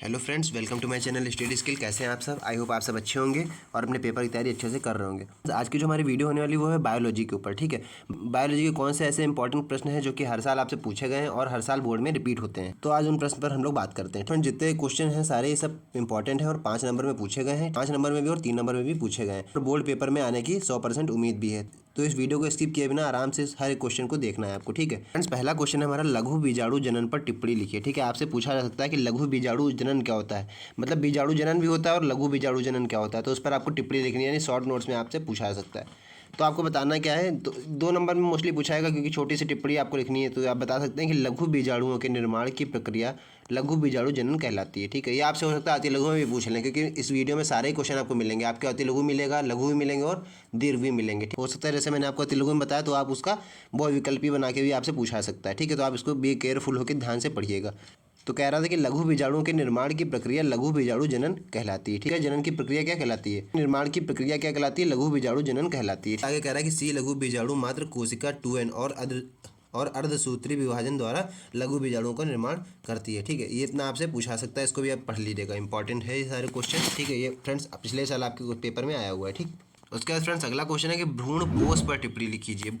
Hello friends, welcome to my channel study skill. कैसे हैं आप सब? आई होप आप सब अच्छे होंगे और अपने पेपर की तैयारी अच्छे से कर रहे होंगे। आज की जो हमारी वीडियो होने वाली वो है बायोलॉजी के ऊपर। ठीक है, बायोलॉजी के कौन से ऐसे इंपॉर्टेंट प्रश्न हैं जो कि हर साल आपसे पूछे गए हैं और हर साल बोर्ड में रिपीट होते हैं। तो आज उन प्रश्न पर हम लोग बात करते हैं। फ्रेंड्स, जितने क्वेश्चन हैं सारे ये सब इंपॉर्टेंट है और 5 नंबर में पूछे गए हैं, 5 नंबर में भी और 3 नंबर में भी पूछे गए हैं और बोर्ड पेपर में आने की 100% उम्मीद भी है। तो इस वीडियो को स्किप किए बिना आराम से हर एक क्वेश्चन को देखना है आपको। ठीक है फ्रेंड्स, पहला क्वेश्चन है हमारा, लघु बीजाणु जनन पर टिप्पणी लिखिए। ठीक है, आपसे पूछा जा सकता है कि लघु बीजाणु जनन क्या होता है, मतलब बीजाणु जनन भी होता है और लघु बीजाणु जनन क्या होता है। तो उस पर आपको टिप्पणी लिखनी है, यानी शॉर्ट नोट्स में आपसे पूछा जा सकता है। तो आपको बताना क्या है, 2 नंबर में मोस्टली पूछाएगा क्योंकि छोटी सी टिप्पणी आपको लिखनी है। तो आप बता सकते हैं कि लघु बीजाणुओं के निर्माण की प्रक्रिया लघु बीजाणु जनन कहलाती है। ठीक है, ये आपसे हो सकता है अति लघु में भी पूछ लें, क्योंकि इस वीडियो में सारे ही क्वेश्चन आपको मिलेंगे। आपके अति लघु मिलेगा, लघु भी मिलेंगे और दीर्घ भी मिलेंगे। हो सकता है जैसे मैंने आपको अति लघु में बताया, तो आप उसका बहुविकल्पी बना के भी आपसे पूछा सकता है। ठीक है, तो आप इसको बी केयरफुल होकर ध्यान से पढ़िएगा। तो कह रहा था कि लघु बीजाणुओं के निर्माण की प्रक्रिया लघु बीजाणु जनन कहलाती है। ठीक है, जनन की प्रक्रिया क्या कहलाती है, निर्माण की प्रक्रिया क्या कहलाती है, लघु बीजाणु जनन कहलाती है। आगे कह रहा है कि सी लघु बीजाणु मात्र कोशिका 2n और अर्धसूत्री विभाजन द्वारा लघु बीजाणुओं का निर्माण करती है। ठीक है, ये इतना आपसे पूछा सकता है, इसको भी आप पढ़ लीजिएगा, इंपॉर्टेंट है ये सारे क्वेश्चन। ठीक है, ये फ्रेंड्स पिछले साल आपके पेपर में आया हुआ है। ठीक, उसके बाद फ्रेंड्स अगला क्वेश्चन है कि भ्रूण पोष पर टिप्पणी लिखिए।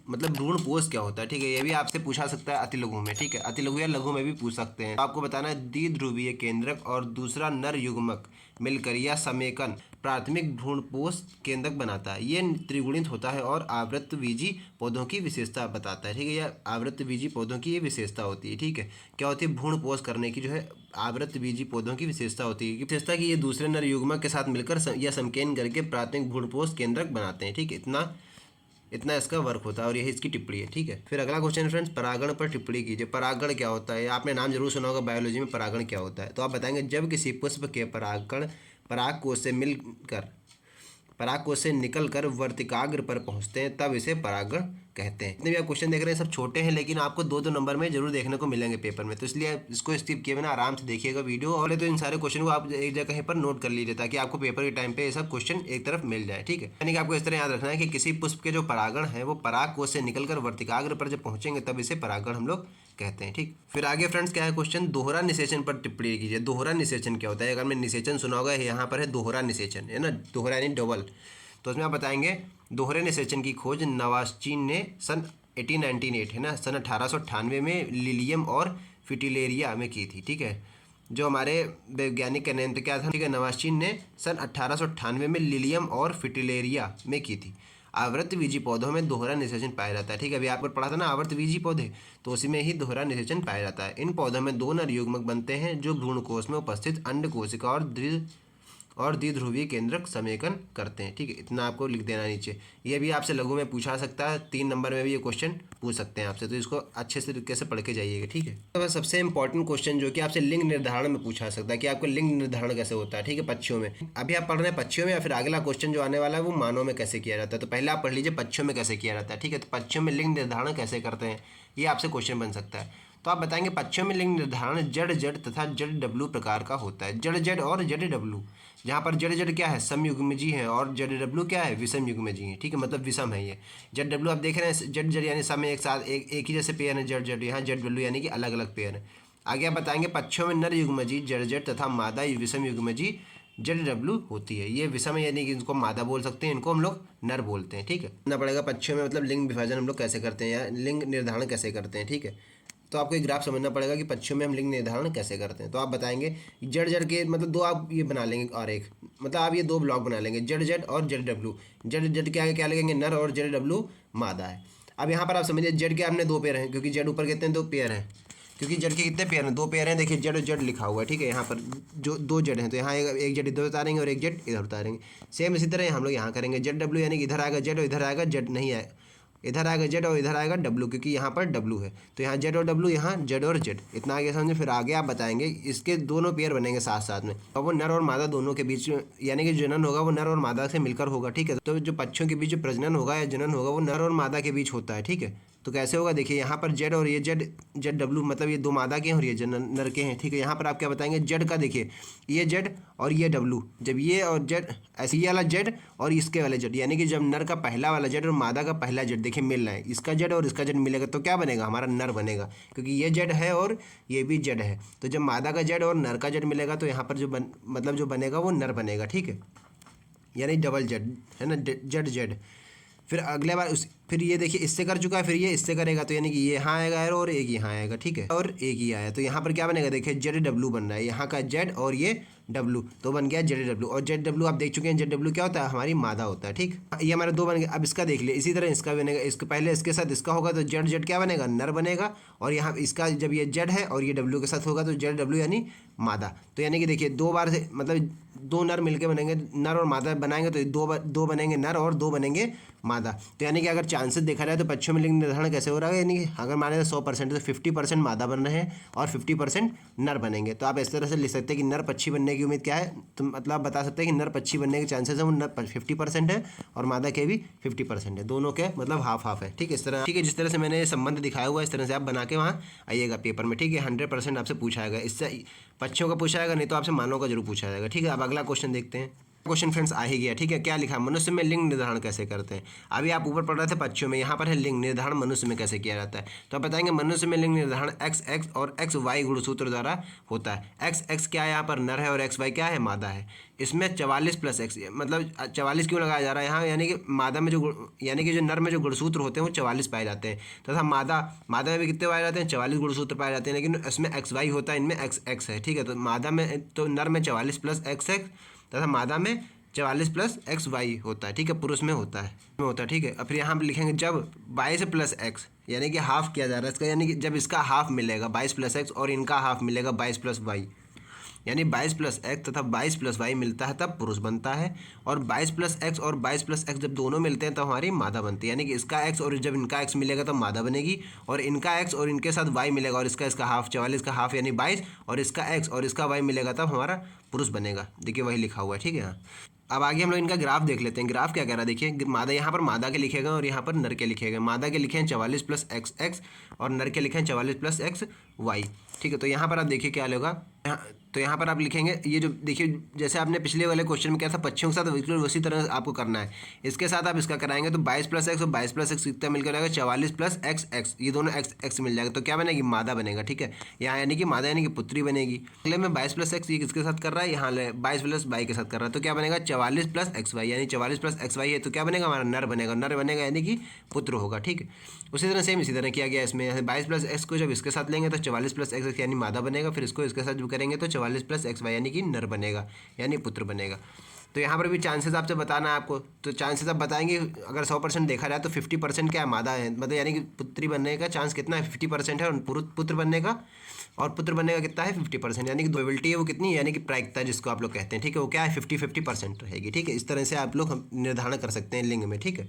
मतलब भ्रूण पोष क्या होता है। ठीक है, ये भी आपसे पूछा सकता है अति लघु में। ठीक है, अति लघु या लघु में भी पूछ सकते हैं। तो आपको बताना है द्विध्रुवीय केंद्रक और दूसरा नर युग्मक मिलकर या समेकन प्राथमिक भ्रूण पोष केंद्रक बनाता है। ये त्रिगुणित होता है और आवृत्तबीजी पौधों की विशेषता बताता है। ठीक है, यह आवृत्तबीजी पौधों की ये विशेषता होती है। ठीक है, क्या होती है, भ्रूण पोष करने की जो है आवृत्तबीजी पौधों की विशेषता होती है। विशेषता कि ये दूसरे नर युग्मक के साथ मिलकर या समकेन करके प्राथमिक भ्रूण पोष केंद्रक बनाते हैं। ठीक है, इतना इसका वर्क होता है और यही इसकी टिप्पणी है। ठीक है, फिर अगला क्वेश्चन फ्रेंड्स, परागण पर टिप्पणी कीजिए। परागण क्या होता है, आपने नाम जरूर सुना होगा बायोलॉजी में, परागण क्या होता है। तो आप बताएंगे, जब किसी पुष्प के परागकण पराग कोश से मिलकर पराग कोश से निकलकर वर्तिकाग्र पर पहुंचते हैं, तब इसे परागण कहते हैं। जितने भी आप क्वेश्चन देख रहे हैं सब छोटे हैं, लेकिन आपको 2-2 नंबर में जरूर देखने को मिलेंगे पेपर में। तो इसलिए इसको स्किप किए बिना आराम से देखिएगा वीडियो, और तो इन सारे क्वेश्चन को आप एक जगह कहीं पर नोट कर लीजिए, ताकि आपको पेपर के टाइम पे ये सब क्वेश्चन एक तरफ मिल जाए। ठीक है, यानी कि आपको इस तरह याद रखना है कि किसी पुष्प के जो परागण है वो पराग कोश से निकलकर वर्तिकाग्र पर जब पहुंचेंगे तब इसे परागण हम लोग कहते हैं। ठीक, फिर आगे फ्रेंड्स क्या है क्वेश्चन, दोहरा निषेचन पर टिप्पणी कीजिए। दोहरा निषेचन क्या होता है, अगर मैं निषेचन सुना होगा, यहाँ पर है दोहरा निषेचन, है ना, दोहरा यानी डबल। तो उसमें आप बताएंगे, दोहरे निषेचन की खोज नवास्चीन ने सन 1898 है ना, सन 1898 में लिलियम और फिटिलेरिया में की थी। ठीक है, जो हमारे वैज्ञानिक का नाम क्या था, ठीक है, नवास्चीन ने सन 1898 में लिलियम और फिटिलेरिया में की थी। आवृत्तबीजी पौधों में दोहरा निषेचन पाया जाता है। ठीक है, अभी आपको पढ़ा था ना आवृत्तबीजी पौधे, तो उसी में ही दोहरा निषेचन पाया जाता है। इन पौधों में 2 नर युग्मक बनते हैं जो भ्रूणकोश में उपस्थित अंड कोशिका और द्विध्रुवीय केंद्रक समेकन करते हैं। ठीक है, इतना आपको लिख देना नीचे। ये भी आपसे लघु में पूछा सकता है, 3 नंबर में भी ये क्वेश्चन पूछ सकते हैं आपसे, तो इसको अच्छे से तरीके से पढ़ के जाइएगा। ठीक है, तो सबसे इंपॉर्टेंट क्वेश्चन जो कि आपसे लिंग निर्धारण में पूछा सकता है कि आपको लिंग निर्धारण कैसे होता है। ठीक है, पक्षियों में अभी आप पढ़ रहे हैं पक्षियों में, या फिर अगला क्वेश्चन जो आने वाला है वो मानव में कैसे किया जाता है। तो पहले आप पढ़ लीजिए पक्षियों में कैसे किया जाता है। ठीक है, तो पक्षियों में लिंग निर्धारण कैसे करते हैं, ये आपसे क्वेश्चन बन सकता है। तो आप बताएंगे, पक्षियों में लिंग निर्धारण जड़ जड़ तथा जड़ डब्लू प्रकार का होता है। जड़ जड़ और जड़ डब्लू, जहाँ पर जड़ जड़ क्या है, समयुग्मजी है, और जड़ डब्लू क्या है, विषम युग्मजी है। ठीक है, मतलब विषम है ये। जड़ डब्लू आप देख रहे हैं, जड़ जड़ यानी सम एक साथ एक ही जैसे पेयर है, जड़ जड़, यहाँ जड़ डब्लू यानी कि अलग अलग पेयर है। आगे आप बताएंगे, पक्षियों में नर युग्मजी जड़ जड़ तथा मादा विषम युग्मजी जड़ डब्लू होती है। ये विषम है यानी कि इनको मादा बोल सकते हैं, इनको हम लोग नर बोलते हैं। ठीक है, ना पड़ेगा पक्षियों में मतलब लिंग विभाजन हम लोग कैसे करते हैं या लिंग निर्धारण कैसे करते हैं। ठीक है, तो आपको एक ग्राफ समझना पड़ेगा कि पक्षियों में हम लिंग निर्धारण कैसे करते हैं। तो आप बताएंगे, जड़ जड़ के मतलब 2 आप ये बना लेंगे, और एक मतलब आप ये 2 ब्लॉक बना लेंगे, जड़ जड़ और जड़ डब्लू। जड़ जड़ के आगे क्या लगेंगे, नर, और जड़ डब्लू मादा है। अब यहाँ पर आप समझिए, जड़ के हमने 2 पेयर हैं, क्योंकि जड़ ऊपर कहते हैं 2 पेयर हैं, क्योंकि जड़ के कितने पेयर हैं, 2 पेयर हैं। देखिए जड़ जड़ लिखा हुआ है। ठीक है, यहाँ पर जो 2 जड़ हैं, तो यहाँ एक जड़ इधर उतारेंगे और एक जड़ इधर उतारेंगे। सेम इसी तरह हम लोग यहाँ करेंगे, जड़ डब्लू यानी कि इधर आएगा जड़ और इधर आएगा जड़, नहीं आए इधर आएगा जेड और इधर आएगा डब्लू, क्योंकि यहाँ पर डब्लू है, तो यहाँ जेड और डब्लू, यहाँ जेड और जेड। इतना आगे समझे। फिर आगे आप बताएंगे, इसके दोनों पेयर बनेंगे साथ साथ में, और वो नर और मादा दोनों के बीच में, यानी कि जनन होगा वो नर और मादा से मिलकर होगा। ठीक है, तो जो पक्षियों के बीच जो प्रजनन होगा या जनन होगा वो नर और मादा के बीच होता है। ठीक है, तो कैसे होगा, देखिए यहाँ पर जेड और ये जेड जेड डब्लू मतलब ये दो मादा के हैं और ये नर के हैं, ठीक है। यहाँ पर आप क्या बताएंगे, जेड का देखिए ये जेड और ये डब्लू, जब ये और जेड ऐसे ये वाला जेड और इसके वाले जेड, यानी कि जब नर का पहला वाला जेड और मादा का पहला जेड देखिए मिल रहा है, इसका जेड और इसका जेड मिलेगा तो क्या बनेगा, हमारा नर बनेगा, क्योंकि ये जेड है और ये भी जेड है। तो जब मादा का जेड और नर का जेड मिलेगा तो यहाँ पर जो मतलब जो बनेगा वो नर बनेगा, ठीक है, यानी डबल जेड है ना, जेड जेड। फिर अगले बार फिर ये देखिए इससे कर चुका है, फिर ये इससे करेगा तो यानी कि ये यहाँ आएगा एरो और एक यहाँ आएगा, ठीक है, और एक ही आया तो यहाँ पर क्या बनेगा, देखिए जेड डब्लू बन रहा है, यहाँ का जेड और ये डब्लू तो बन गया जेड डब्लू। और जेड डब्लू आप देख चुके हैं, जेड डब्लू क्या होता है, हमारी मादा होता है, ठीक। ये हमारे दो बन गए। अब इसका देख लिया, इसी तरह इसका बनेगा, इसके पहले इसके साथ इसका होगा तो जेड जेड क्या बनेगा, नर बनेगा, और यहाँ इसका जब ये जेड है और ये डब्लू के साथ होगा तो जेड डब्लू यानी मादा। तो यानी कि देखिए दो बार से मतलब दो नर मिलके बनेंगे, नर और मादा बनाएंगे तो दो बनेंगे नर और दो बनेंगे मादा। तो यानी कि अगर चांसेस देखा जाए तो पक्षियों में लिंग निर्धारण कैसे हो रहा है, यानी कि अगर माने 100% तो 50% मादा बन रहे हैं और 50% नर बनेंगे। तो आप इस तरह से लिख सकते हैं कि नर पक्षी बनने की उम्मीद क्या है, तो मतलब आप बता सकते हैं कि नर पक्षी बनने के चांसेस है वो नर 50% है और मादा के भी 50% है, दोनों के मतलब हाफ हाफ है, ठीक है। इस तरह, ठीक है, जिस तरह से मैंने ये संबंध दिखाया हुआ है इस तरह से आप बना के वहाँ आइएगा पेपर में, ठीक है। 100% आपसे पूछा जाएगा, इससे पक्षियों का पूछा जाएगा, नहीं तो आपसे मानव का जरूर पूछा जाएगा, ठीक है। अब अगला क्वेश्चन देखते हैं। क्वेश्चन फ्रेंड्स आ ही गया, ठीक है। क्या लिखा, मनुष्य में लिंग निर्धारण कैसे करते हैं। अभी आप ऊपर पढ़ रहे थे पक्षियों में, यहाँ पर है लिंग निर्धारण मनुष्य में कैसे किया जाता है। तो आप बताएंगे मनुष्य में लिंग निर्धारण एक्स एक्स और एक्स वाई गुणसूत्र द्वारा होता है। एक्स एक्स क्या है, यहाँ पर नर है, और एक्स वाई क्या है, मादा है। इसमें 44 + x मतलब 44 क्यों लगाया जा रहा है यहाँ, यानी कि मादा में यानी कि जो नर में जो गुणसूत्र होते हैं वो 44 पाए जाते हैं, तथा मादा में भी कितने पाए जाते हैं, 44 गुणसूत्र पाए जाते हैं, लेकिन इसमें एक्स वाई होता है, इनमें एक्स एक्स है, ठीक है। तो मादा में तो नर में 44 + x x तथा मादा में 44 + x y होता है, ठीक है, पुरुष में होता है, ठीक है। और फिर यहाँ पर लिखेंगे जब 22 + x यानी कि हाफ किया जा रहा है इसका, यानी कि जब इसका हाफ मिलेगा 22 + x और इनका हाफ मिलेगा 22 + y, यानी 22 + x तथा 22 + y मिलता है तब पुरुष बनता है। और 22 + x और 22 + x जब दोनों मिलते हैं तो हमारी मादा बनती है, यानी कि इसका x और जब इनका x मिलेगा तो मादा बनेगी, और इनका x और इनके साथ y मिलेगा और इसका हाफ 44 का हाफ यानी 22 और इसका x और इसका y मिलेगा तब हमारा पुरुष बनेगा। देखिए वही लिखा हुआ है, ठीक है। हाँ, अब आगे हम लोग इनका ग्राफ देख लेते हैं। ग्राफ क्या कह रहा है, देखिए मादा, यहाँ पर मादा के लिखेगा और यहाँ पर नर के लिखेगा। मादा के लिखे हैं 44 + x x और नर के लिखे हैं 44 + x y, ठीक है। तो यहाँ पर आप देखिए क्या होगा, तो यहाँ पर आप लिखेंगे ये जो देखिए जैसे आपने पिछले वाले क्वेश्चन में क्या था पक्षियों के साथ, बिल्कुल उसी तरह आपको करना है। इसके साथ आप इसका कराएंगे तो 22 + x और 22 + x कितना मिलकर आएगा, 44 + x x, ये दोनों x x मिल जाएगा तो क्या बनेगी, मादा बनेगा, ठीक है। यहाँ यानी कि मादा यानी कि पुत्री बनेगी। अगले में 22 + x ये किसके साथ कर रहा है, यहाँ 22 + y के साथ कर रहा है तो क्या बनेगा 44 + xy, यानी 44 + xy है तो क्या बनेगा, हमारा नर बनेगा, नर बनेगा यानी कि पुत्र होगा, ठीक है। उसी तरह सेम इसी तरह किया गया इसमें, 22 + x को जब इसके साथ लेंगे तो 44 + x यानी मादा बनेगा, फिर इसको इसके साथ जो करेंगे तो 44 + xy यानी कि नर बनेगा यानी पुत्र बनेगा। तो यहाँ पर भी चांसेस आपसे बताना है आपको, तो चांसेस आप बताएंगे अगर 100% देखा जाए तो 50% क्या है, मादा है, मतलब यानी कि पुत्री बनने का चांस कितना है, 50% है, और पुत्र बनने का और पुत्र बनने का कितना है 50%, यानी कि प्रोबेबिलिटी है वो कितनी है, यानी कि प्रायिकता जिसको आप लोग कहते हैं, ठीक है, वो क्या है 50-50% रहेगी, ठीक है। इस तरह से आप लोग निर्धारण कर सकते हैं लिंग में, ठीक है।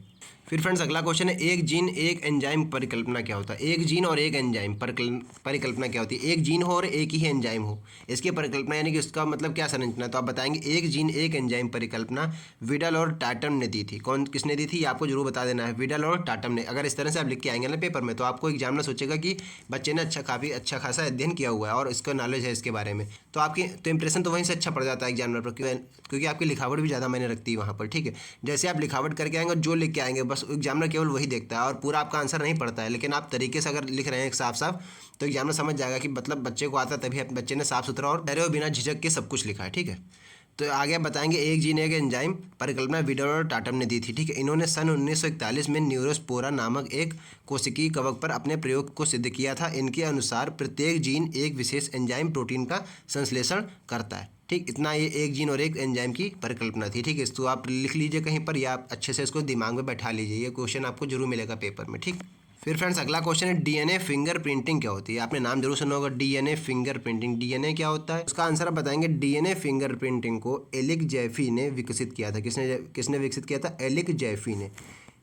फिर फ्रेंड्स अगला क्वेश्चन है एक जीन एक एंजाइम परिकल्पना क्या होता है। एक जीन और एक एंजाइम परिकल्पना क्या होती है, एक जीन हो और एक ही एंजाइम हो, इसकी परिकल्पना यानी कि इसका मतलब क्या संरचना। तो आप बताएंगे एक जीन एक एंजाइम परिकल्पना विडल और टाटम ने दी थी। कौन किसने दी थी, ये आपको जरूर बता देना है, विडल और टाटम ने। अगर इस तरह से आप लिख के आएंगे ना पेपर में तो आपको एग्जामिनर सोचेगा कि बच्चे ने काफ़ी अच्छा खासा अध्ययन किया हुआ है और इसका नॉलेज है इसके बारे में, तो आपकी तो इंप्रेशन तो वहीं से अच्छा पड़ जाता है एग्जामिनर पर, क्योंकि आपकी लिखावट भी ज़्यादा मायने रखती है वहाँ पर, ठीक है। जैसे आप लिखावट करके आएंगे जो लिख के आएंगे बस एग्जामिनर केवल वही देखता है और पूरा आपका आंसर नहीं पढ़ता है, लेकिन आप तरीके से अगर लिख रहे हैं साफ साफ तो एग्जामिनर समझ जाएगा कि मतलब बच्चे को आता है, तभी बच्चे ने साफ सुथरा और डरे बिना झिझक के सब कुछ लिखा है, ठीक है। तो आगे आप बताएंगे एक जीन एक एंजाइम परिकल्पना विडल और टाटम ने दी थी, ठीक है। इन्होंने सन 1941 में न्यूरोस्पोरा नामक एक कोशिकीय कवक पर अपने प्रयोग को सिद्ध किया था। इनके अनुसार प्रत्येक जीन एक विशेष एंजाइम प्रोटीन का संश्लेषण करता है, ठीक। इतना ये एक जीन और एक एंजाइम की परिकल्पना थी, ठीक है। इसको आप लिख लीजिए कहीं पर या आप अच्छे से इसको दिमाग में बैठा लीजिए, ये क्वेश्चन आपको जरूर मिलेगा पेपर में, ठीक। फिर फ्रेंड्स अगला क्वेश्चन है डीएनए फिंगर प्रिंटिंग क्या होती है। आपने नाम जरूर सुना होगा डीएनए फिंगर प्रिंटिंग, डीएनए क्या होता है, उसका आंसर आप बताएंगे। डीएनए फिंगर प्रिंटिंग को एलिक जैफी ने विकसित किया था। किसने विकसित किया था, एलिक जैफी ने,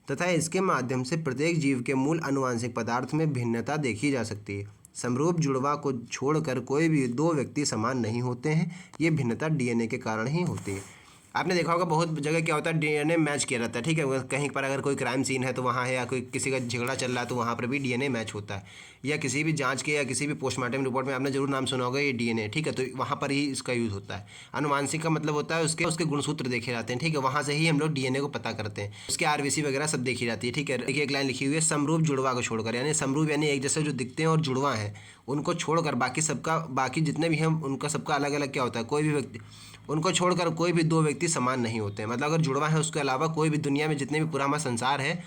तथा इसके माध्यम से प्रत्येक जीव के मूल आनुवांशिक पदार्थ में भिन्नता देखी जा सकती है। समरूप जुड़वा को छोड़कर कोई भी दो व्यक्ति समान नहीं होते हैं, ये भिन्नता डीएनए के कारण ही होती है। आपने देखा होगा बहुत जगह क्या होता है डीएनए मैच किया जाता है, ठीक है। कहीं पर अगर कोई क्राइम सीन है तो वहाँ है, या कोई किसी का झगड़ा चल रहा है तो वहाँ पर भी डीएनए मैच होता है। या किसी भी जांच के या किसी भी पोस्टमार्टम रिपोर्ट में आपने जरूर नाम सुना होगा ये डीएनए, ठीक है। तो वहाँ पर ही इसका यूज़ होता है। अनुवांशिक का मतलब होता है उसके उसके गुणसूत्र देखे जाते हैं, ठीक है। वहाँ से ही हम लोग डीएनए को पता करते हैं। उसके आरबीसी वगैरह सब देखी जाती है, ठीक है। देखिए एक लाइन लिखी हुई है, समरूप जुड़वा को छोड़कर, यानी समरूप यानी एक जैसे जो दिखते हैं और जुड़वा हैं उनको छोड़कर बाकी जितने भी हैं उनका सबका अलग अलग क्या होता है। कोई भी व्यक्ति उनको छोड़कर कोई भी दो व्यक्ति समान नहीं होते हैं। मतलब अगर जुड़वा है उसके अलावा कोई भी दुनिया में जितने भी पूरा हमारा संसार है,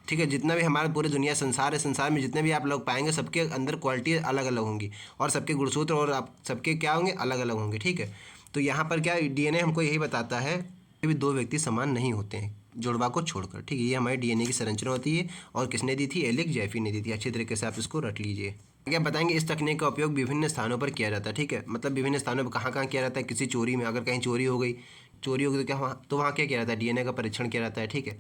ठीक है, जितना भी हमारा पूरी दुनिया संसार है, संसार में जितने भी आप लोग पाएंगे सबके अंदर क्वालिटी अलग अलग होंगी और सबके गुणसूत्र और आप सबके क्या होंगे, अलग अलग होंगे, ठीक है। तो यहाँ पर क्या डीएनए हमको यही बताता है कि भी दो व्यक्ति समान नहीं होते हैं जुड़वा को छोड़कर, ठीक है। ये हमारे डीएनए की संरचना होती है और किसने दी थी, एलिक जैफी ने दी थी। अच्छी तरीके से आप इसको रट लीजिए। क्या बताएंगे, इस तकनीक का उपयोग विभिन्न स्थानों पर किया जाता है, ठीक है। मतलब विभिन्न स्थानों पर कहाँ कहाँ किया जाता है। किसी चोरी में, अगर कहीं चोरी हो गई तो क्या वहाँ क्या किया जाता है, डीएनए का परीक्षण किया जाता है, ठीक है।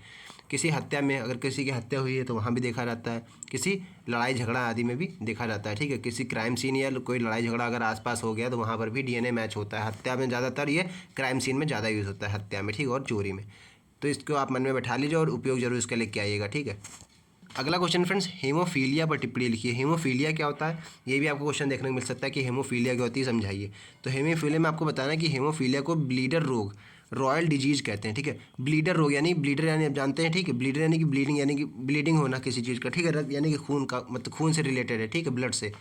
किसी हत्या में, अगर किसी की हत्या हुई है तो वहाँ भी देखा जाता है। किसी लड़ाई झगड़ा आदि में भी देखा जाता है, ठीक है। किसी क्राइम सीन या कोई लड़ाई झगड़ा अगर आसपास हो गया तो वहाँ पर भी डीएनए मैच होता है। हत्या में ज़्यादातर, ये क्राइम सीन में ज़्यादा यूज़ होता है, हत्या में, ठीक है, और चोरी में। तो इसको आप मन में बैठा लीजिए और उपयोग जरूर इसका लेके आइएगा, ठीक है। अगला क्वेश्चन फ्रेंड्स, हेमोफीलिया पर टिप्पणी लिखिए। हेमोफीलिया क्या होता है, ये भी आपको क्वेश्चन देखने को मिल सकता है कि हेमोफीलिया क्या होती है, समझाइए। तो हेमोफीलिया में आपको बताना कि हेमोफीलिया को ब्लीडर रोग, रॉयल डिजीज कहते हैं, ठीक है। ब्लीडर रोग यानी ब्लीडर यानी आप जानते हैं, ठीक है। ब्लीडर यानी कि ब्लीडिंग, यानी कि ब्लीडिंग होना किसी चीज़ का, ठीक है। यानी कि खून का, मतलब खून से रिलेटेड है, ठीक है, ब्लड से।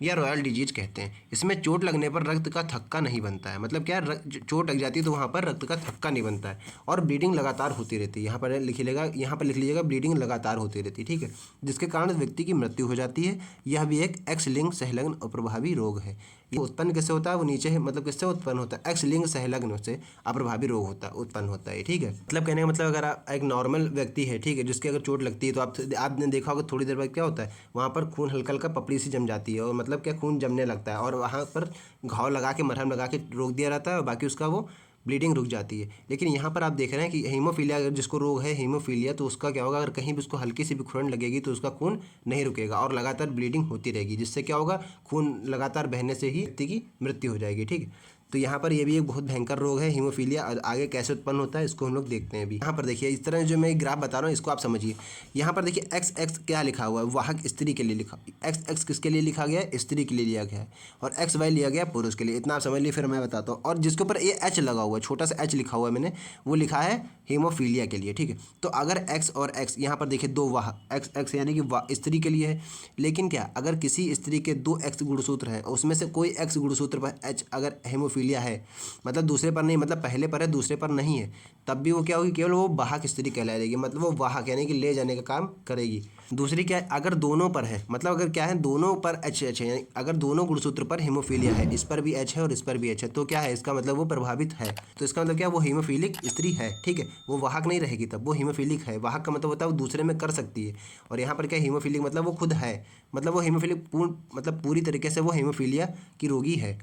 या रॉयल डिजीज कहते हैं। इसमें चोट लगने पर रक्त का थक्का नहीं बनता है। मतलब क्या, चोट लग जाती है तो वहाँ पर रक्त का थक्का नहीं बनता है और ब्लीडिंग लगातार होती रहती है। यहाँ पर लिख लीजिएगा ब्लीडिंग लगातार होती रहती है, ठीक है। जिसके कारण व्यक्ति की मृत्यु हो जाती है। यह भी एक एक्स लिंग सहलग्न अप्रभावी रोग है। ये उत्पन्न कैसे होता है, वो नीचे है, मतलब किससे उत्पन्न होता है, एक्स लिंग सहलग्न से अप्रभावी रोग उत्पन्न होता है, ठीक है। मतलब कहने का मतलब, अगर एक नॉर्मल व्यक्ति है, ठीक है, जिसकी अगर चोट लगती है तो आपने देखा होगा थोड़ी देर बाद क्या होता है, वहाँ पर खून हल्का हल्का पपड़ी सी जम जाती है और मतलब क्या, खून जमने लगता है और वहाँ पर घाव लगा के, मरहम लगा के रोक दिया जाता है और बाकी उसका वो ब्लीडिंग रुक जाती है। लेकिन यहाँ पर आप देख रहे हैं कि हीमोफीलिया, अगर जिसको रोग है हीमोफीलिया, तो उसका क्या होगा, अगर कहीं भी उसको हल्की सी भी खुरन लगेगी तो उसका खून नहीं रुकेगा और लगातार ब्लीडिंग होती रहेगी, जिससे क्या होगा, खून लगातार बहने से ही व्यक्ति की मृत्यु हो जाएगी, ठीक है। तो यहाँ पर ये भी एक बहुत भयंकर रोग है हीमोफीलिया। आगे कैसे उत्पन्न होता है इसको हम लोग देखते हैं अभी। यहाँ पर देखिए, इस तरह जो मैं ग्राफ बता रहा हूँ इसको आप समझिए। यहाँ पर देखिए एक्स एक्स क्या लिखा हुआ है, वाहक स्त्री के लिए लिखा, एक्स एक्स किसके लिए लिखा गया है, स्त्री के लिए लिया गया है, और एक्स वाई लिया गया पुरुष के लिए। इतना आप समझ लीजिए, फिर मैं बताता हूँ। और जिसके ऊपर ये एच लगा हुआ है, छोटा सा एच लिखा हुआ है मैंने, वो लिखा है हीमोफीलिया के लिए, ठीक है। तो अगर एक्स और एक्स, यहाँ पर देखिए दो वाहक, एक्स एक्स यानी कि स्त्री के लिए है। लेकिन क्या, अगर किसी स्त्री के दो एक्स गुणसूत्र हैं, उसमें से कोई एक्स गुणसूत्र पर एच अगर हेमोफीलिया है, मतलब दूसरे पर नहीं, मतलब पहले पर है दूसरे पर नहीं है, तब भी वो क्या होगी, केवल वो वाहक स्त्री कहलाएगी। मतलब वो वाहक यानी कि ले जाने का काम करेगी। दूसरी क्या है, अगर दोनों पर है, मतलब अगर क्या है, दोनों पर एच एच है, यानी अगर दोनों गुणसूत्र पर हेमोफीलिया है, इस पर भी एच है और इस पर भी एच है, तो क्या है, इसका मतलब वो प्रभावित है। तो इसका मतलब क्या, वो हीमोफीलिक स्त्री है, ठीक है। वो वाहक नहीं रहेगी, तब वो हीमोफीलिक है। वाहक का मतलब होता है वो दूसरे में कर सकती है, और यहाँ पर क्या, हीमोफीलिक मतलब वो खुद है, मतलब वो हीमोफीलिक मतलब पूरी तरीके से वो हीमोफीलिया की रोगी है,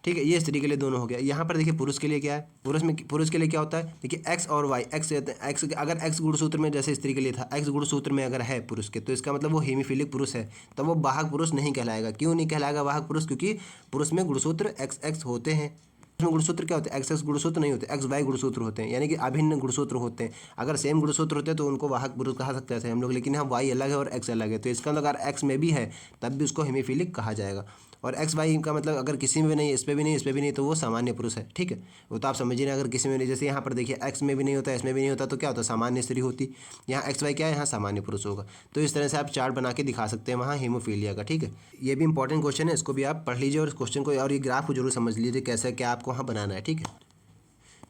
ठीक है। ये स्त्री के लिए दोनों हो गया। यहाँ पर देखिए पुरुष के लिए क्या है, पुरुष के लिए क्या होता है, देखिए एक्स और वाई, एक्स अगर एक्स गुणसूत्र में, जैसे स्त्री के लिए था, एक्स गुणसूत्र में अगर है पुरुष के, तो इसका मतलब वो हीमोफीलिक पुरुष है, तब वो वाहक पुरुष नहीं कहलाएगा। क्यों नहीं कहलाएगा वाहक पुरुष, क्योंकि पुरुष में गुणसूत्र एक्स एक्स होते हैं। उसमें गुणसूत्र क्या होते हैं, एक्स एक्स गुणसूत्र नहीं होते, एक्स वाई गुणसूत्र होते हैं, यानी कि अभिन्न गुणसूत्र होते हैं। अगर सेम गुणसूत्र होते हैं तो उनको वाहक पुरुष कहा सकते थे हम लोग, लेकिन यहाँ वाई अलग है और एक्स अलग है, तो इसका मतलब अगर एक्स में भी है तब भी उसको हीमोफीलिक कहा जाएगा। और एक्स वाई का मतलब अगर किसी में भी नहीं, इस पर भी नहीं, इस पर भी नहीं, तो वो सामान्य पुरुष है, ठीक है। वो तो आप समझिए ना, अगर किसी में नहीं, जैसे यहाँ पर देखिए एक्स में भी नहीं होता, इसमें भी नहीं होता, तो क्या होता, सामान्य स्त्री होती। यहाँ एक्स वाई क्या है, यहाँ सामान्य पुरुष होगा। तो इस तरह से आप चार्ट बना के दिखा सकते हैं वहाँ हीमोफीलिया का, ठीक है। ये भी इंपॉर्टेंट क्वेश्चन है, इसको भी आप पढ़ लीजिए और इस क्वेश्चन को और ये ग्राफ को जरूर समझ लीजिए कैसे क्या आपको वहाँ बनाना है, ठीक है।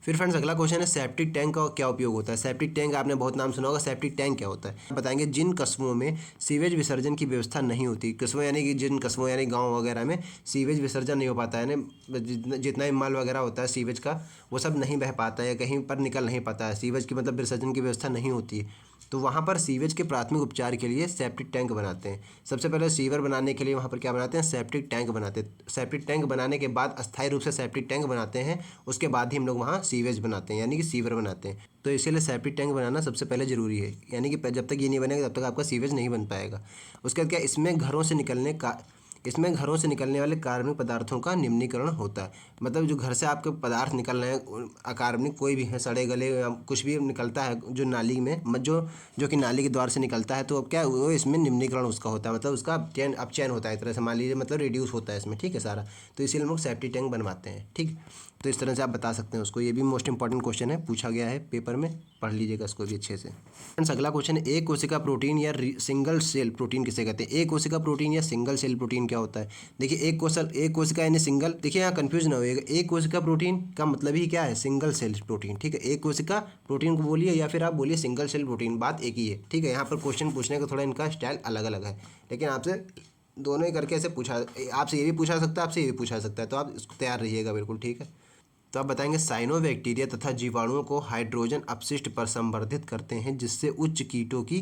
फिर फ्रेंड्स अगला क्वेश्चन है, सेप्टिक टैंक का क्या उपयोग होता है। सेप्टिक टैंक आपने बहुत नाम सुना होगा, सेप्टिक टैंक क्या होता है बताएंगे। जिन कस्बों में सीवेज विसर्जन की व्यवस्था नहीं होती, कस्बों यानी कि जिन कस्बों यानी गांव वगैरह में सीवेज विसर्जन नहीं हो पाता है, यानी जितना भी माल वगैरह होता है सीवेज का, वो सब नहीं बह पाता है, कहीं पर निकल नहीं पाता है, सीवेज की मतलब विसर्जन की व्यवस्था नहीं होती है, तो वहाँ पर सीवेज के प्राथमिक उपचार के लिए सेप्टिक टैंक बनाते हैं। सबसे पहले सीवर बनाने के लिए वहाँ पर क्या बनाते हैं, सेप्टिक टैंक बनाते हैं। सेप्टिक टैंक बनाने के बाद अस्थायी रूप से सेप्टिक टैंक बनाते हैं, उसके बाद ही हम लोग वहाँ सीवेज बनाते हैं, यानी कि सीवर बनाते हैं। तो इसीलिए सेप्टिक टैंक बनाना सबसे पहले ज़रूरी है, यानी कि जब तक ये नहीं बनेगा तब तक आपका सीवेज नहीं बन पाएगा। उसके बाद क्या, इसमें घरों से निकलने का इसमें घरों से निकलने वाले कार्बनिक पदार्थों का निम्नीकरण होता है। मतलब जो घर से आपके पदार्थ निकल रहे हैं अकार्बनिक कोई भी है, सड़े गले या कुछ भी निकलता है जो नाली में जो कि नाली के द्वार से निकलता है, तो अब क्या है वो इसमें निम्नीकरण उसका होता है, मतलब उसका अपचयन होता है एक तरह से, मान लीजिए मतलब रिड्यूस होता है इसमें, ठीक है सारा। तो इसीलिए हम लोग सेफ्टी टैंक बनवाते हैं, ठीक। तो इस तरह से आप बता सकते हैं उसको। ये भी मोस्ट इंपॉर्टेंट क्वेश्चन है, पूछा गया है पेपर में, पढ़ लीजिएगा इसको भी अच्छे से। फ्रेंड्स अगला क्वेश्चन है, एक कोशिका प्रोटीन या सिंगल सेल प्रोटीन किसे कहते हैं? एक कोशिका प्रोटीन या सिंगल सेल प्रोटीन क्या होता है? देखिए एक कोशिका यानी सिंगल, देखिए यहाँ कंफ्यूज ना होइएगा, एक कोशिका प्रोटीन का मतलब ही क्या है? सिंगल सेल प्रोटीन, ठीक है। एक कोशिका प्रोटीन को बोलिए या फिर आप बोलिए सिंगल सेल प्रोटीन, बात एक ही है, ठीक है। यहाँ पर क्वेश्चन पूछने का थोड़ा इनका स्टाइल अलग अलग है, लेकिन आपसे दोनों ही करके ऐसे पूछा, आपसे ये भी पूछा सकता है, आपसे ये भी पूछा सकता है, तो आप इसको तैयार रहिएगा बिल्कुल, ठीक है। तो आप बताएंगे साइनोबैक्टीरिया तथा जीवाणुओं को हाइड्रोजन अपशिष्ट पर संवर्धित करते हैं जिससे उच्च कीटों की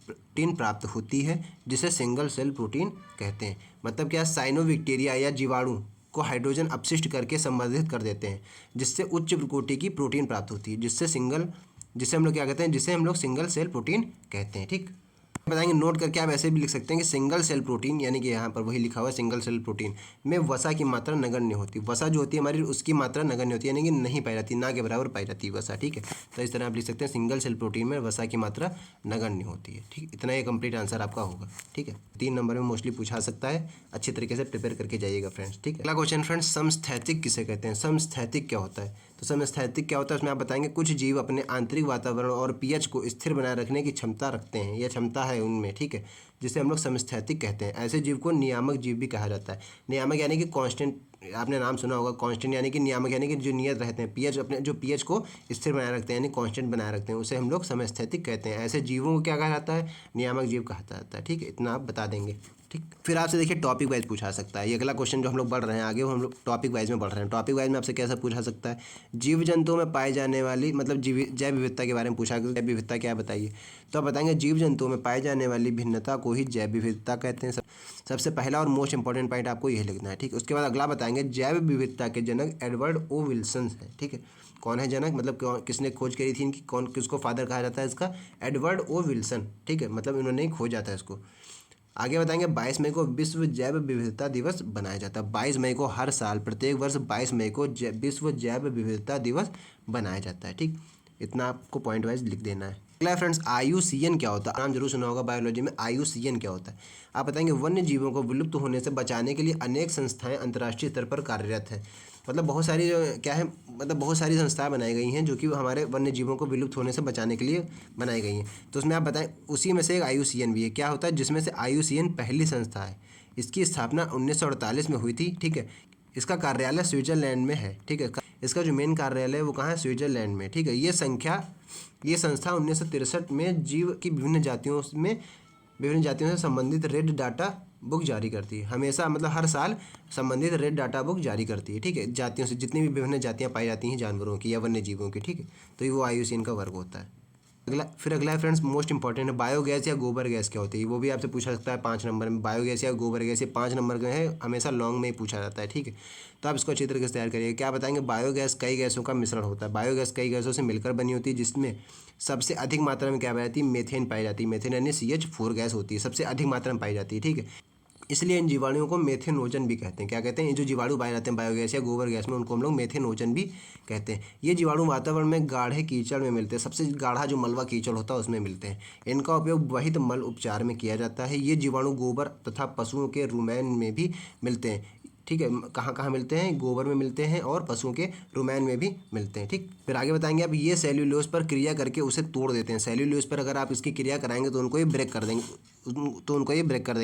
प्रोटीन प्राप्त होती है, जिसे सिंगल सेल प्रोटीन कहते हैं। मतलब क्या, साइनोबैक्टीरिया या जीवाणु को हाइड्रोजन अपशिष्ट करके संवर्धित कर देते हैं जिससे उच्च कोटि की प्रोटीन प्राप्त होती है, जिसे हम लोग क्या कहते हैं? जिसे हम लोग सिंगल सेल प्रोटीन कहते हैं, ठीक। बताएंगे नोट करके आप ऐसे भी लिख सकते हैं कि सिंगल सेल प्रोटीन, यानी कि यहाँ पर वही लिखा हुआ है सिंगल सेल प्रोटीन में वसा की मात्रा नगण्य होती है। वसा जो होती है हमारी उसकी मात्रा नगण्य होती है, यानी कि नहीं पाई जाती, ना के बराबर पाई जाती है वसा, ठीक है। तो इस तरह आप लिख सकते हैं सिंगल सेल प्रोटीन में वसा की मात्रा नगण्य होती है, ठीक। इतना ये कंप्लीट आंसर आपका होगा, ठीक है। 3 नंबर में मोस्टली पूछा सकता है, अच्छे तरीके से प्रिपेयर करके जाइएगा फ्रेंड्स, ठीक है। अगला क्वेश्चन फ्रेंड्स, समस्थैतिक किसे कहते हैं? समस्थैतिक क्या होता है? तो समस्थैतिक क्या होता है उसमें आप बताएंगे कुछ जीव अपने आंतरिक वातावरण और पीएच को स्थिर बनाए रखने की क्षमता रखते हैं, यह क्षमता है उनमें, ठीक है, जिसे हम लोग समस्थैतिक कहते हैं। ऐसे जीव को नियामक जीव भी कहा जाता है। नियामक यानी कि कांस्टेंट, आपने नाम सुना होगा कांस्टेंट, यानी कि नियामक यानी कि जो नियत रहते हैं, पीएच अपने जो पीएच को स्थिर बनाए रखते हैं यानी कांस्टेंट बनाए रखते हैं, उसे हम लोग समस्थैतिक कहते हैं। ऐसे जीवों को क्या कहा जाता है? नियामक जीव कहा जाता है, ठीक है। इतना आप बता देंगे, ठीक। फिर आपसे देखिए टॉपिक वाइज पूछा सकता है। ये अगला क्वेश्चन जो हम लोग बढ़ रहे हैं आगे, वो हम लोग टॉपिक वाइज में बढ़ रहे हैं। टॉपिक वाइज में आपसे कैसा पूछा सकता है? जीव जंतुओं में पाई जाने वाली, मतलब जैव विविधता के बारे में पूछा। जैव विविधता क्या है बताइए? तो आप बताएंगे जीव जंतुओं में पाई जाने वाली भिन्नता को ही जैव विविधता कहते हैं। सबसे पहला और मोस्ट इंपॉर्टेंट पॉइंट आपको यही लिखना है, ठीक। उसके बाद अगला बताएंगे जैव विविधता के जनक एडवर्ड ओ विल्सन है, ठीक है। कौन है जनक, मतलब किसने खोज करी थी इनकी, कौन, किसको फादर कहा जाता है इसका? एडवर्ड ओ विल्सन, ठीक है। मतलब इन्होंने ही खोजा था इसको। आगे बताएंगे 22 मई को विश्व जैव विविधता दिवस बनाया जाता है। 22 मई को हर साल प्रत्येक वर्ष 22 मई को विश्व जैव विविधता दिवस बनाया जाता है, ठीक। इतना आपको पॉइंट वाइज लिख देना है। अगला फ्रेंड्स, IUCN क्या होता है? नाम जरूर सुना होगा बायोलॉजी में। IUCN क्या होता है? आप बताएंगे वन्य जीवों को विलुप्त होने से बचाने के लिए अनेक संस्थाएं अंतर्राष्ट्रीय स्तर पर कार्यरत हैं। मतलब बहुत सारी जो क्या है, मतलब बहुत सारी संस्थाएं बनाई गई हैं जो कि हमारे वन्य जीवों को विलुप्त होने से बचाने के लिए बनाई गई हैं। तो उसमें आप बताएं, उसी में से एक IUCN भी है। क्या होता है? जिसमें से IUCN पहली संस्था है। इसकी स्थापना 1948 में हुई थी, ठीक है। इसका कार्यालय स्विट्जरलैंड में है, ठीक है। इसका जो मेन कार्यालय है वो कहाँ है? स्विट्जरलैंड में, ठीक है। ये संस्था 1963 में जीव की विभिन्न जातियों से संबंधित रेड डाटा बुक जारी करती है। हमेशा मतलब हर साल संबंधित रेड डाटा बुक जारी करती है, ठीक है। जातियों से, जितनी भी विभिन्न जातियाँ पाई जाती हैं जानवरों की या वन्य जीवों की, ठीक है। तो ये वो IUCN का वर्क होता है। अगला है फ्रेंड्स, मोस्ट इंपॉर्टेंट है बायोगैस या गोबर गैस क्या होती है? वो भी आपसे पूछा सकता है 5 नंबर में। बायोगैस या गोबर गैस, ये 5 नंबर के हैं, हमेशा लॉन्ग में ही पूछा जाता है, ठीक है। तो आप इसको अच्छी तरीके से तैयार करिए। क्या बताएंगे? बायोगैस कई गैसों का मिश्रण होता है। बायोगैस कई गैसों से मिलकर बनी होती है, जिसमें सबसे अधिक मात्रा में क्या पाई जाती है? मेथेन पाई जाती है। मेथेन यानी CH4 गैस होती है, सबसे अधिक मात्रा में पाई जाती है, ठीक है। इसलिए इन जीवाणुओं को मेथेनोजन भी कहते हैं। क्या कहते हैं? ये जो जीवाणु पाए जाते हैं बायोगैस या गोबर गैस में, उनको हम लोग मेथेनोजन भी कहते हैं। ये जीवाणु वातावरण में गाढ़े कीचड़ में मिलते हैं, सबसे गाढ़ा जो मलबा कीचड़ होता है उसमें मिलते हैं। इनका उपयोग वहित मल उपचार में किया जाता है। ये जीवाणु गोबर तथा पशुओं के रुमैन में भी मिलते हैं, ठीक है। कहाँ कहाँ मिलते हैं? गोबर में मिलते हैं और पशुओं के रुमैन में भी मिलते हैं, ठीक। फिर आगे बताएंगे अब ये सेल्यूलोज पर क्रिया करके उसे तोड़ देते हैं। सेल्यूलोज पर अगर आप इसकी क्रिया कराएंगे तो उनको ये ब्रेक कर देंगे,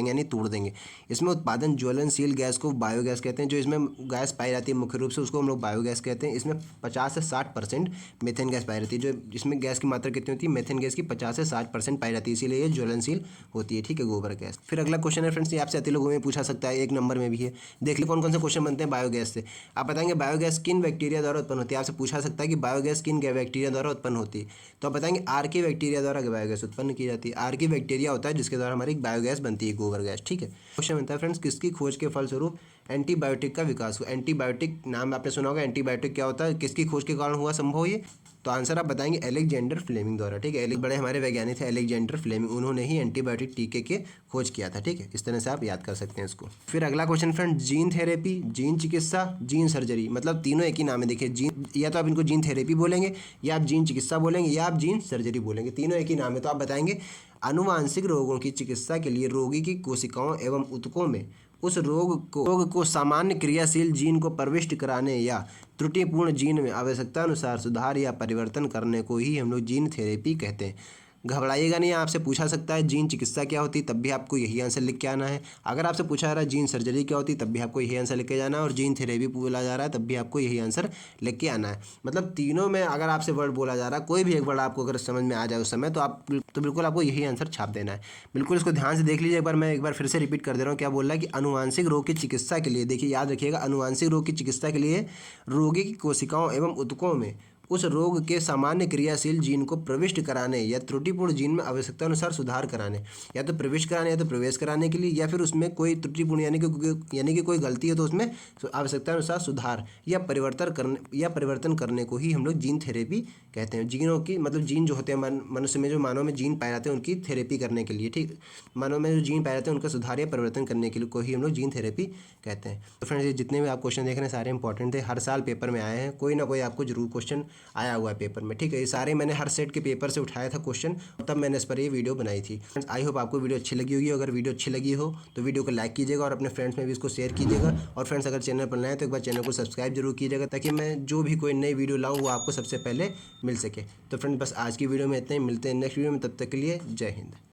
यानी तोड़ देंगे। इसमें उत्पादन ज्वलनशील गैस को बायोगैस कहते हैं। जो इसमें गैस पाई जाती है मुख्य रूप से उसको हम लोग बायोगैस कहते हैं। इसमें 50 से 60% मेथेन गैस पाई जाती है। जो इसमें गैस की मात्रा कितनी होती है? मेथेन गैस की 50 से 60% पाई जाती है, इसीलिए ये ज्वलनशील होती है, ठीक है, गोबर गैस। फिर अगला क्वेश्चन है फ्रेंड्स, ये आपसे अति लोगों में पूछा सकता है, 1 नंबर में भी है। देख ली कौन कौन से क्वेश्चन बनते हैं बायोगैस से। आप बताएंगे बायोगैस किन बैक्टीरिया द्वारा उत्पन्न होती है? आपसे पूछा सकता है कि बायोगैस किन बैक्टीरिया द्वारा उत्पन्न होती है। तो आप बताएंगे आर्की बैक्टीरिया द्वारा बायोगैस उत्पन्न की जाती है। आर्की बैक्टीरिया होता है जिसके द्वारा हमारी बायोगैस बनती है, गोबर गैस, ठीक है। क्वेश्चन बनता है फ्रेंड्स, किसकी खोज के फलस्वरूप एंटीबायोटिक का विकास हुआ? एंटीबायोटिक नाम आपने सुना होगा। एंटीबायोटिक क्या होता है? किसकी खोज के कारण हुआ संभव? ये तो आंसर आप बताएंगे अलेक्जेंडर फ्लेमिंग द्वारा, ठीक है। बड़े हमारे वैज्ञानिक थे अलेक्जेंडर फ्लेमिंग, उन्होंने ही एंटीबायोटिक टीके के खोज किया था, ठीक है। इस तरह से आप याद कर सकते हैं इसको। फिर अगला question friend, gene therapy, gene चिकित्सा, जीन सर्जरी, मतलब तीनों एक ही नाम है। देखिए जीन, या तो आप इनको जीन थेरेपी बोलेंगे, या आप जीन चिकित्सा बोलेंगे, या आप जीन सर्जरी बोलेंगे, तीनों एक ही नाम है। तो आप बताएंगे आनुवांशिक रोगों की चिकित्सा के लिए रोगी की कोशिकाओं एवं ऊतकों में उस रोग को सामान्य क्रियाशील जीन को प्रविष्ट कराने या त्रुटिपूर्ण जीन में आवश्यकता अनुसार सुधार या परिवर्तन करने को ही हम लोग जीन थेरेपी कहते हैं। घबराइएगा नहीं, आपसे पूछा सकता है जीन चिकित्सा क्या होती, तब भी आपको यही आंसर लिख के आना है। अगर आपसे पूछा जा रहा है जीन सर्जरी क्या होती, तब भी आपको यही आंसर लिख के जाना है। और जीन थेरेपी बोला जा रहा है, तब भी आपको यही आंसर लिख के आना है। मतलब तीनों में अगर आपसे वर्ड बोला जा रहा है, कोई भी एक वर्ड आपको अगर समझ में आ जाए उस समय, तो बिल्कुल आपको यही आंसर छाप देना है। बिल्कुल इसको ध्यान से देख लीजिए एक बार, मैं एक बार फिर से रिपीट कर दे रहा हूँ। क्या बोल रहा है कि अनुवांशिक रोग की चिकित्सा के लिए, देखिए याद रखिएगा, अनुवांशिक रोग की चिकित्सा के लिए रोगी की कोशिकाओं एवं ऊतकों में उस रोग के सामान्य क्रियाशील जीन को प्रविष्ट कराने या त्रुटिपूर्ण जीन में आवश्यकता अनुसार सुधार कराने, या तो प्रविष्ट कराने या तो प्रवेश कराने के लिए, या फिर उसमें कोई त्रुटिपूर्ण यानी कि कोई गलती है तो उसमें आवश्यकता अनुसार सुधार या परिवर्तन करने को ही हम लोग जीन थेरेपी कहते हैं। जीनों की मतलब जीन जो होते हैं मनुष्य में, जो मानव में जीन पाए जाते हैं उनकी थेरेपी करने के लिए, ठीक, मानव में जो जीन पाए जाते हैं उनका सुधार या परिवर्तन करने के लिए को ही हम लोग जीन थेरेपी कहते हैं। तो फ्रेंड्स ये जितने भी आप क्वेश्चन देख रहे हैं सारे इंपॉर्टेंट थे, हर साल पेपर में आए हैं, कोई ना कोई आपको जरूर क्वेश्चन आया हुआ है पेपर में, ठीक है। ये सारे मैंने हर सेट के पेपर से उठाया था क्वेश्चन, तब मैंने इस पर ये वीडियो बनाई थी। फ्रेंड्स आई होप आपको वीडियो अच्छी लगी होगी। अगर वीडियो अच्छी लगी हो तो वीडियो को लाइक कीजिएगा और अपने फ्रेंड्स में भी इसको शेयर कीजिएगा। और फ्रेंड्स अगर चैनल पर नए हैं तो एक बार चैनल को सब्सक्राइब जरूर कीजिएगा, ताकि मैं जो भी कोई नई वीडियो लाऊँ वो आपको सबसे पहले मिल सके। तो फ्रेंड्स बस आज की वीडियो में इतना ही, मिलते हैं नेक्स्ट वीडियो में, तब तक के लिए जय हिंद।